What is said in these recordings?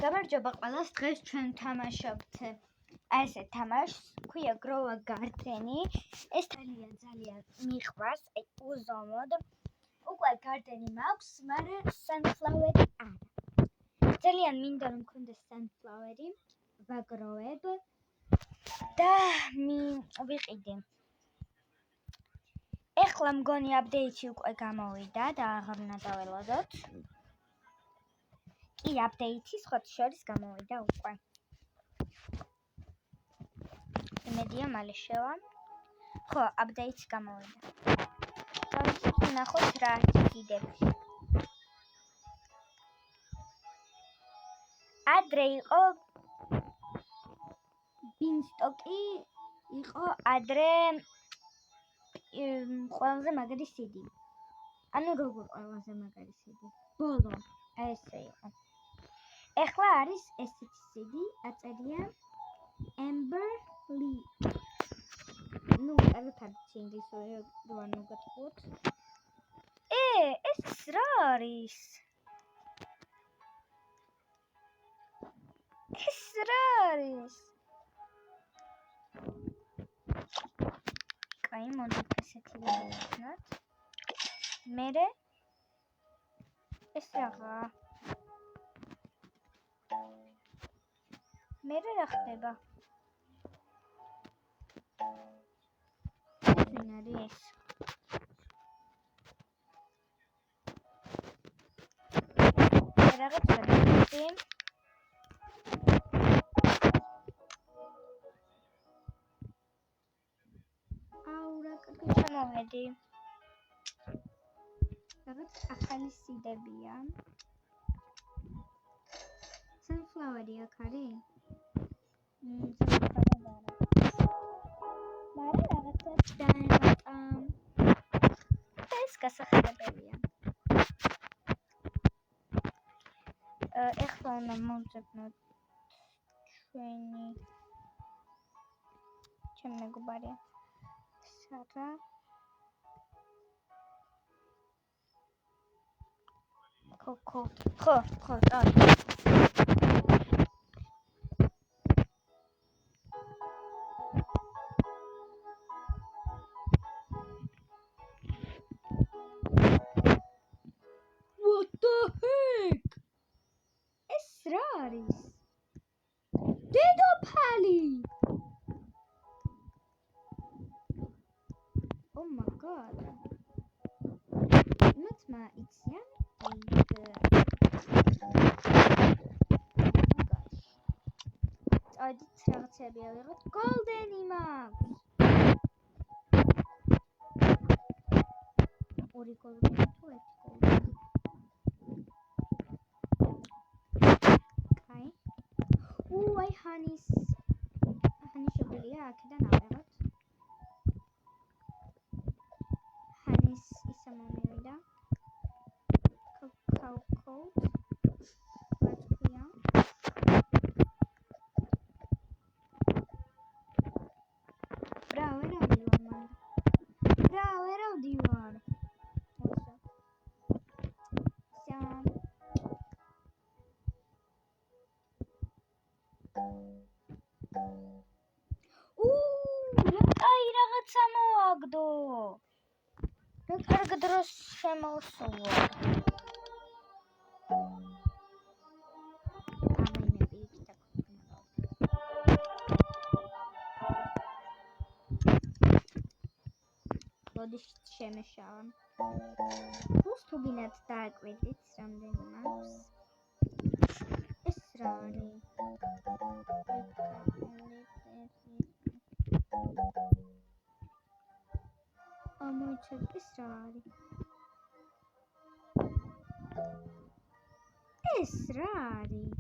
გამარჯობა ყველას, დღეს ჩვენ თამაშობთ ესე თამაშს, ქვია გროვა გარდენი. ეს ძალიან მიყვარს, უზომოდ. უკვე გარდენი მაქვს, მაგრამ sunflower-ი არა. ძალიან მინდა რომ მქონდეს sunflower-ი, ვაგროვებ და ვიყიდე. ეხლა მგონი აპდეიტი უკვე გამოვიდა და აღარ უნდა დაველოდოთ. კი, აპდეიტი სხვა შორის გამოვიდა უკვე. იმედია მალე შევა. ხო, აპდეიტი გამოვიდა. დავიცით ვნახოთ რა კიდევ. ადრე იყო ბინსტოკი, იყო ადრე ყველაზე მაგარი CD. ანუ როგორ ყველაზე მაგარი CD? ბოლო ესე იყო. ეხლა არის ესეთი CD, აწერია Amber Lee. ნუ კარგად ინგლისური რო არ მოგატყუოთ. ეს რა არის? ეს რა არის? კაი, მოდი ესეთი ვიყენოთ. მერე ეს რაღა. მერე რა ხდება? ვინ არის? რაღაც ვეცი. რა კარგი ჩამოვედი. რაღაც ახალი სიდებია. sunflower-ი აქ არის? მაგრამ რაღაცას დაემატა. ეს გასახლებელია. ეხლა უნდა მოვძებნოთ ჩემი მეგობარი. სარა ხო, და What the heck? ეს რა არის? დედოფალი! Oh my god. Მათმა იციან? წავედით რაღაცები ავიღოთ. Golden-ი მაქვს. ორი golden-ი თუ ერთი golden-ი. კაი. აი ჰანის შობილია აქედან ავიღოთ. ჰანის ისა მომივიდა. Cacao coat. ვაჭია. რა ვერ ავდივარ. აი რაღაცა მოაგდო. რა კარგ დროს შემოსულა. მოდი შემეშავა. თუ გინდათ დააკვირდით რამდენი მაქვს. ეს რა არის? ამოიცეთ ეს რა არის? ეს რა არის?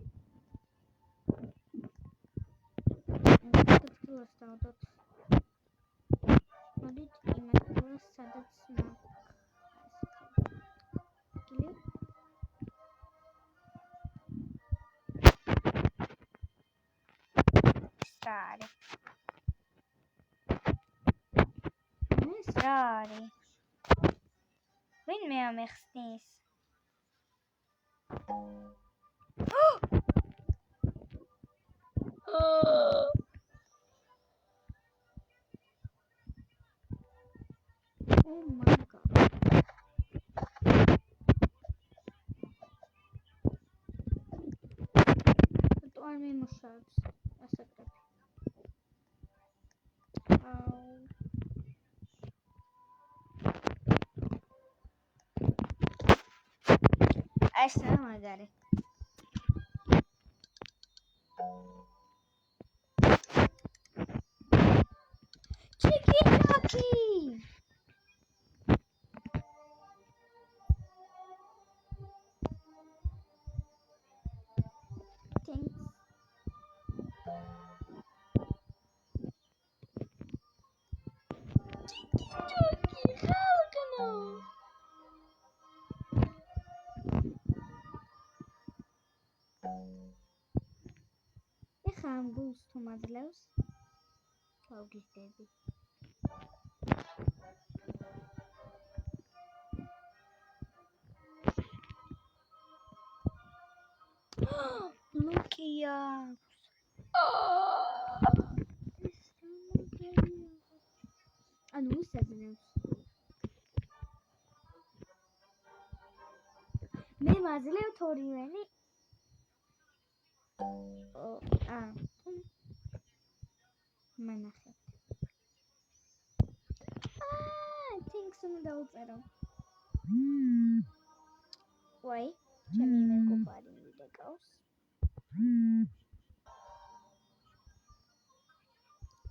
ეს დავდოთ. მოდით იმას სადაც მაქვს. რა არის? ვინ მე ამეხსნის? არ მიმუშავებს ასაკრები. ეს მაგარი. ჩიკი-ჩაკი. ეხამ გულს თუ მაძლევს გავგიზდები. ლუკია. ანუ ისაძლევს. მე მაძლევთ ორივენი. მანახეთ. თინქს უნდა დავწერო. ვაი, ჩემი მეგობარი მიდეკავს.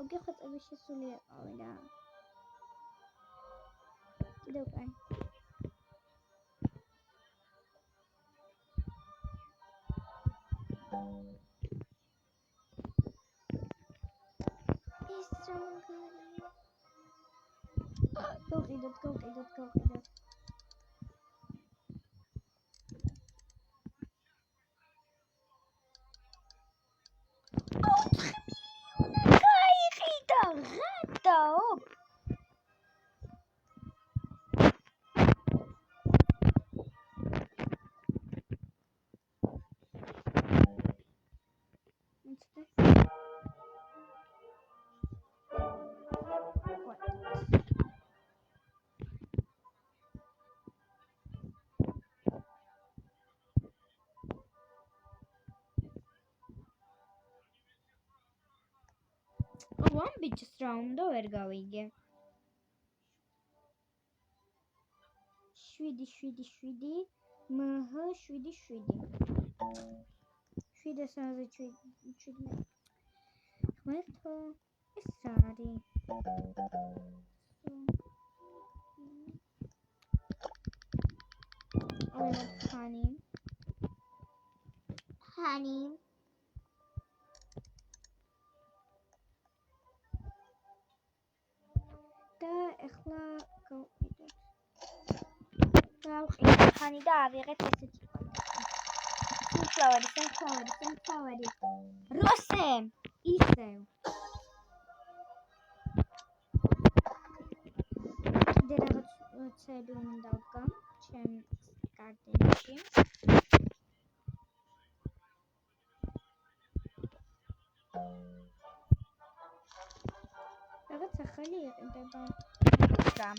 მოგეხოცები შესული ეყავი რა. კიდევ კაი. ის რაღაცა. გავყიდოთ. გაიყიდა ღადაო. One bitch round over გავიგე. 7 მհ 7 7-ზე 7 ხმერთო ეს არის honey და ეხლა გავყიდოთ. დავყიდეთ honey და ავიღეთ ესეთი sunflower. როსე ისევ. კიდე რაღაცები უნდა ვგამ ჩემ გარდენში. რაღაც ახალი იყიდება. გამ.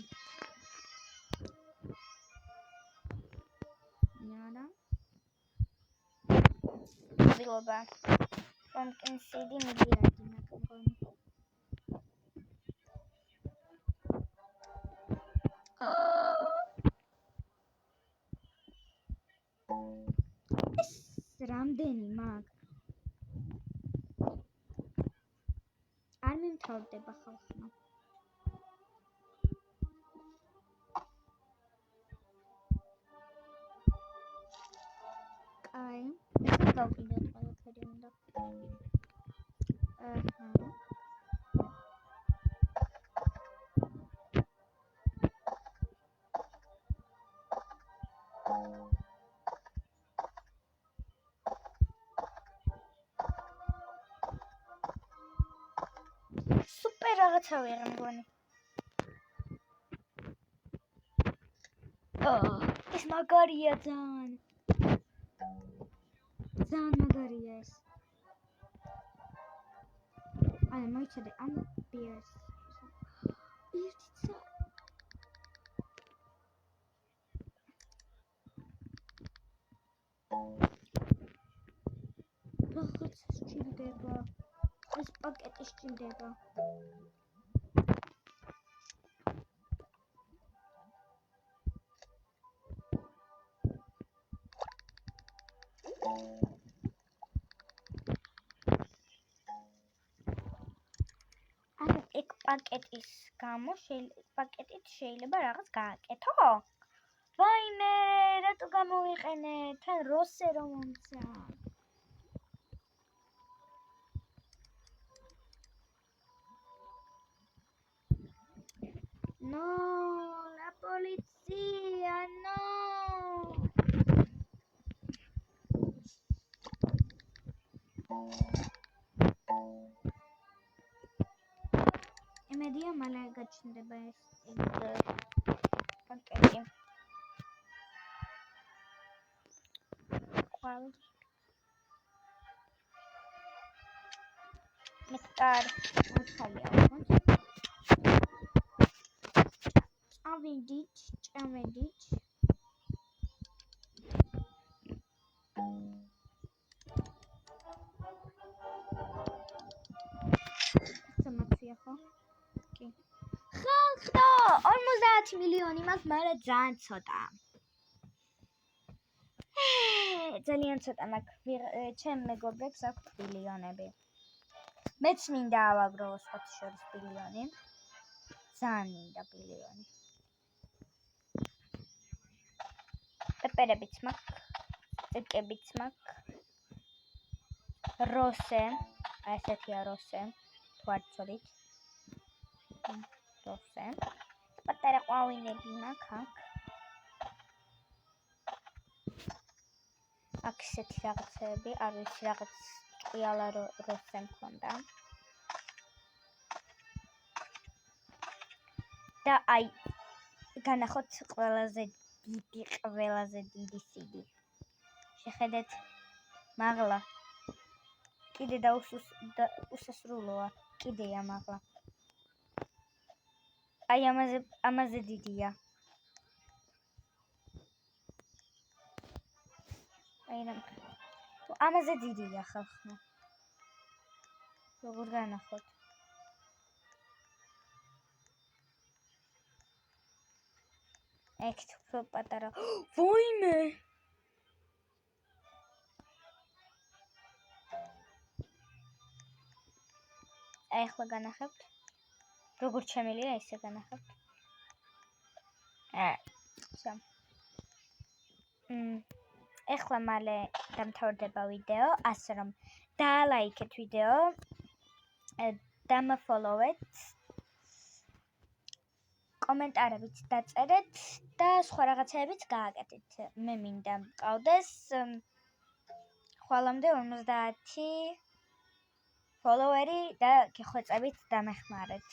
ნანა. მოგილობა. pumpkin seed მიდიადი მაგონი. ეს რამდენი მაგ? არ მიმთავრდება ხალხმა. კაი, ეს გავყიდოთ ყველაფერი უნდა. სუპერ რაღაცა ვიღე მგონი. ეს მაგარია ძალიან. ძალიან მაგარია ეს. აი მოიცადე ამ ბიერს. ერთიცა. რაღაც სჭირდება. ეს პაკეტი სჭირდება. ეგ პაკეტის გამო პაკეტით შეიძლება რაღაც გააკეთო? ვაიმე, რატო გამოვიყენე? თან როსე რომ მომცა. No, la policía, no. Media male გაჩნდება ეს პაკეტი. ნექტარ მოხალია ვთქვათ. წავიდით. სამაცია ხო? კი. ხალხო, 50 მილიონი მაქვს, მაგრამ ძალიან ცოტა. ძალიან ცოტა მაქვს. ჩემ მეგობრებს აქვთ ბილიონები. მეც მინდა ავაგროვოს ხოთი შორის ბილიონი. ძალიან მინდა ბილიონი. პეპერებიც მაქვს, წიკებიც მაქვს. როსე, ესეთია როსე, თუ არ ცოდით. როსე. პატარა ყვავინები მაქვს აქ. აქ ისეთი რაღაცები, არ ვიცი რაღაც ჭყიალა როსე მქონდა. და აი განახოთ ყველაზე დიდი სიდი. შეხედეთ მაღლა. კიდე და უსასრულოა. კიდეა მაღლა. აი ამაზე დიდია. ამაზე დიდია ხალხო. როგორ განახოთ? ეგ უფრო პატარა. ვაიმე! აი ახლა განახებთ. როგორ შემილია ისე განახებთ. ეხლა მალე დამთავრდება ვიდეო, ასე რომ დალაიქეთ ვიდეო, დამაფოლოვეთ, კომენტარებით დაწერეთ და სხვა რაღაცებიც გააკეთეთ. მე მინდა მყავდეს ხვალამდე 50 ფოლოვერი და გეხვეწებით დამეხმარეთ.